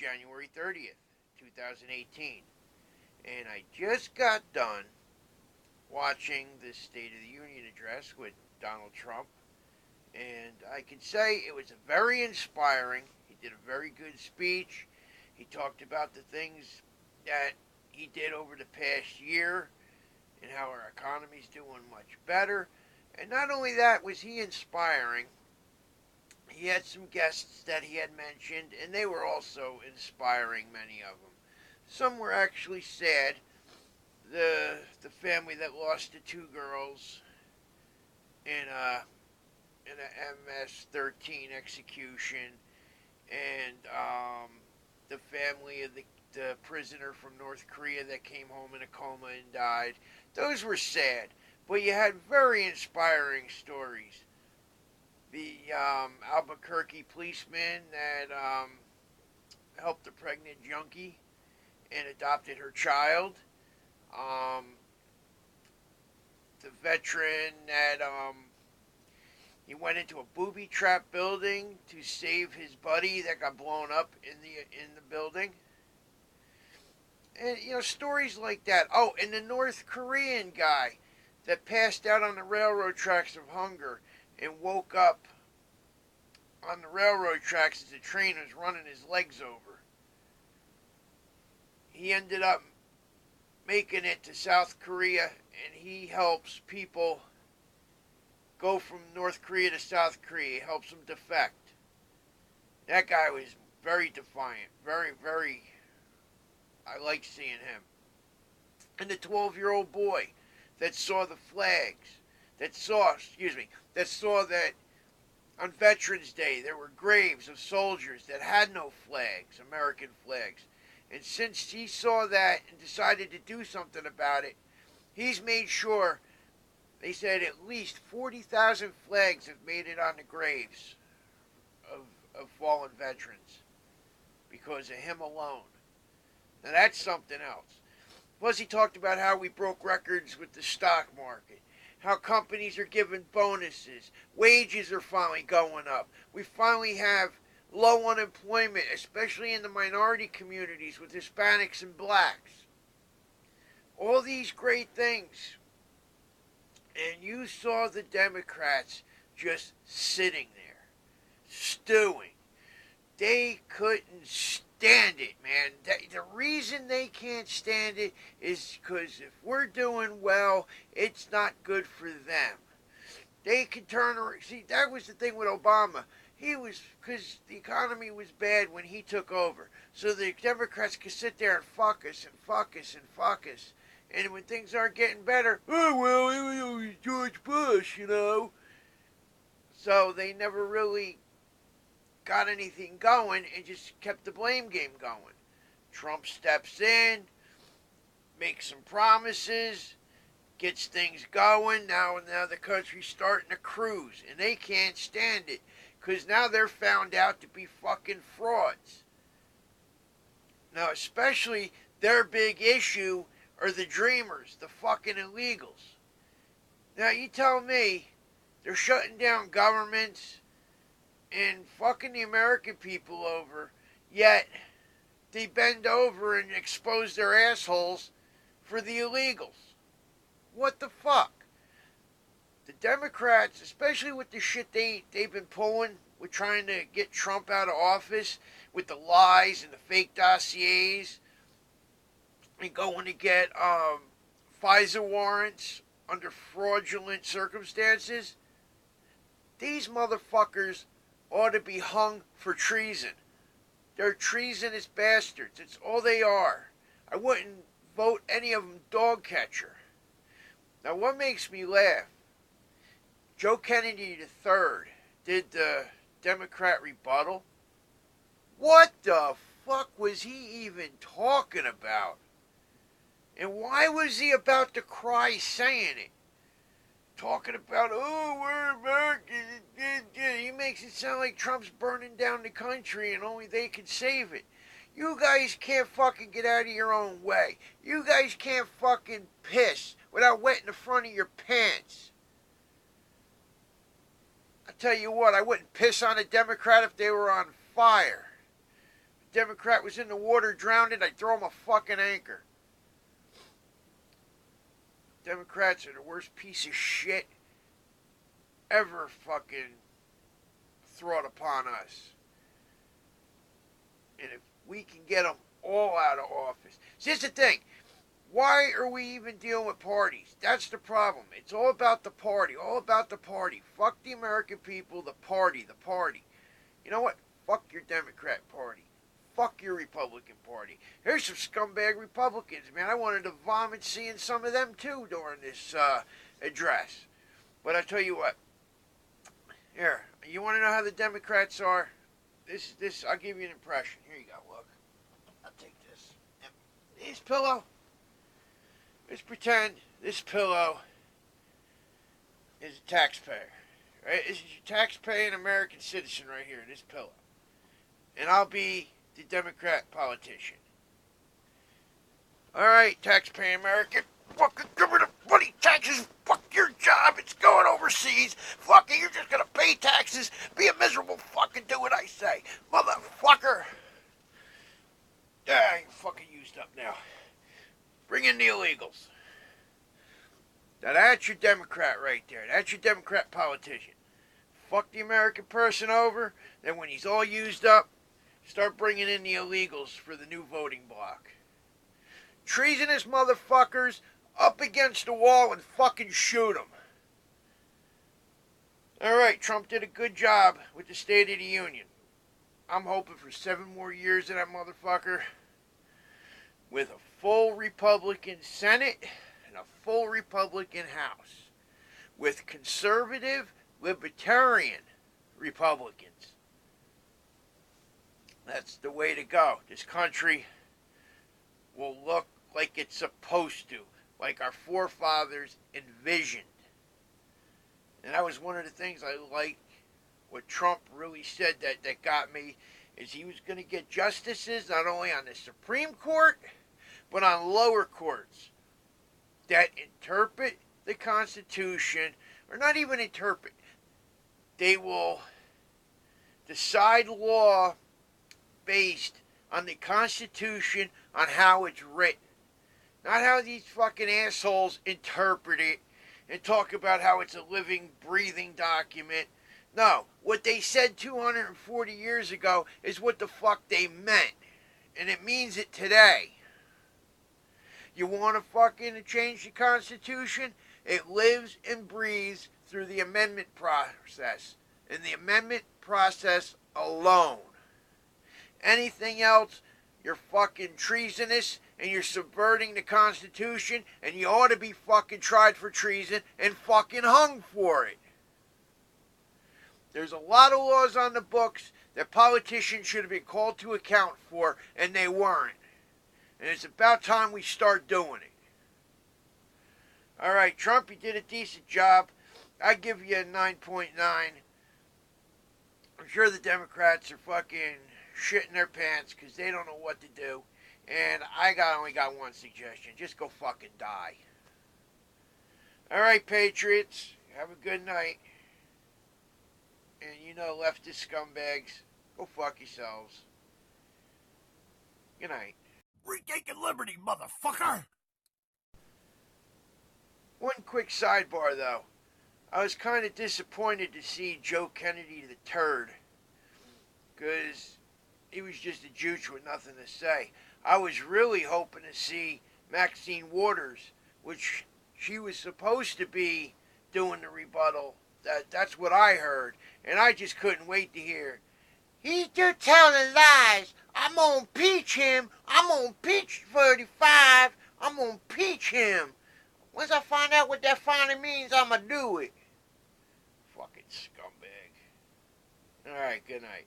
January 30th, 2018. And I just got done watching the State of the Union address with Donald Trump. And I can say it was very inspiring. He did a very good speech. He talked about the things that he did over the past year and how our economy's doing much better. And not only that was he inspiring, he had some guests that he had mentioned, and they were also inspiring, many of them. Some were actually sad. The family that lost the two girls in a MS-13 execution, and the family of the prisoner from North Korea that came home in a coma and died. Those were sad, but you had very inspiring stories. The Albuquerque policeman that helped a pregnant junkie and adopted her child. Um, the veteran that he went into a booby trap building to save his buddy that got blown up in the building. And stories like that. Oh, and the North Korean guy that passed out on the railroad tracks of hunger and woke up on the railroad tracks as the train was running his legs over. He ended up making it to South Korea, and he helps people go from North Korea to South Korea. He helps them defect. That guy was very defiant. Very, I like seeing him. And the 12-year-old boy that saw the flags, that saw that on Veterans Day there were graves of soldiers that had no flags, American flags. And since he saw that and decided to do something about it, he's made sure, they said at least 40,000 flags have made it on the graves of fallen veterans because of him alone. Now that's something else. Plus he talked about how we broke records with the stock market, how companies are giving bonuses, wages are finally going up. We finally have low unemployment, especially in the minority communities with Hispanics and blacks. All these great things. And you saw the Democrats just sitting there, stewing. They couldn't stand it, man. The reason they can't stand it is because if we're doing well, it's not good for them. They can turn around. See, that was the thing with Obama. Because the economy was bad when he took over. So the Democrats could sit there and fuck us and fuck us and fuck us. And when things aren't getting better, oh, well, it was George Bush, So they never really got anything going and just kept the blame game going. Trump steps in, makes some promises, gets things going. Now the country's starting to cruise, and they can't stand it. Because now they're found out to be fucking frauds. Now, especially their big issue are the dreamers, the fucking illegals. Now, you tell me they're shutting down governments and fucking the American people over, yet they bend over and expose their assholes for the illegals. What the fuck? The Democrats, especially with the shit they've been pulling with trying to get Trump out of office, with the lies and the fake dossiers, and going to get FISA warrants under fraudulent circumstances, these motherfuckers ought to be hung for treason. They're treasonous bastards. It's all they are. I wouldn't vote any of them dog catcher. Now, what makes me laugh? Joe Kennedy III did the Democrat rebuttal. What the fuck was he even talking about? And why was he about to cry saying it? Talking about, oh, we're Americans. He makes it sound like Trump's burning down the country and only they can save it. You guys can't fucking get out of your own way. You guys can't fucking piss without wetting the front of your pants. I tell you what, I wouldn't piss on a Democrat if they were on fire. Democrat was in the water drowning, I'd throw him a fucking anchor. Democrats are the worst piece of shit ever fucking thrown upon us. And if we can get them all out of office. See, here's the thing. Why are we even dealing with parties? That's the problem. It's all about the party. All about the party. Fuck the American people. The party. The party. You know what? Fuck your Democrat Party. Fuck your Republican Party. Here's some scumbag Republicans, man. I wanted to vomit seeing some of them too during this address. But I tell you what. Here, you want to know how the Democrats are? This. I'll give you an impression. Here you go. Look. I'll take this. This pillow. Let's pretend this pillow is a taxpayer, right? This is your taxpaying American citizen right here, this pillow. And I'll be the Democrat politician. All right, taxpaying American, fucking give me the bloody taxes. Fuck your job, it's going overseas. Fuck it, you're just gonna pay taxes. Be a miserable fucking do what I say. Motherfucker. I'm fucking used up now. Bring in the illegals. Now that's your Democrat right there. That's your Democrat politician. Fuck the American person over. Then when he's all used up, start bringing in the illegals for the new voting bloc. Treasonous motherfuckers up against the wall and fucking shoot them. Alright, Trump did a good job with the State of the Union. I'm hoping for 7 more years of that motherfucker. With a full Republican Senate and a full Republican House. With conservative, libertarian Republicans. That's the way to go. This country will look like it's supposed to. Like our forefathers envisioned. And that was one of the things I liked. What Trump really said that got me is he was going to get justices not only on the Supreme Court, but on lower courts that interpret the Constitution, or not even interpret. They will decide law based on the Constitution, on how it's written. Not how these fucking assholes interpret it and talk about how it's a living, breathing document. No, what they said 240 years ago is what the fuck they meant. And it means it today. You want to fucking change the Constitution? It lives and breathes through the amendment process. And the amendment process alone. Anything else, you're fucking treasonous and you're subverting the Constitution and you ought to be fucking tried for treason and fucking hung for it. There's a lot of laws on the books that politicians should have been called to account for, and they weren't. And it's about time we start doing it. All right, Trump, you did a decent job. I give you a 9.9. I'm sure the Democrats are fucking shitting their pants because they don't know what to do. And I only got one suggestion. Just go fucking die. All right, Patriots, have a good night. And you know, leftist scumbags, go fuck yourselves. Good night. Retaking liberty, motherfucker! One quick sidebar, though. I was kind of disappointed to see Joe Kennedy the Turd. Because he was just a juice with nothing to say. I was really hoping to see Maxine Waters, which she was supposed to be doing the rebuttal. That's what I heard. And I just couldn't wait to hear. He's just telling lies. I'm gonna impeach him. I'm gonna impeach 35. I'm gonna impeach him. Once I find out what that finally means, I'm gonna do it. Fucking scumbag. Alright, good night.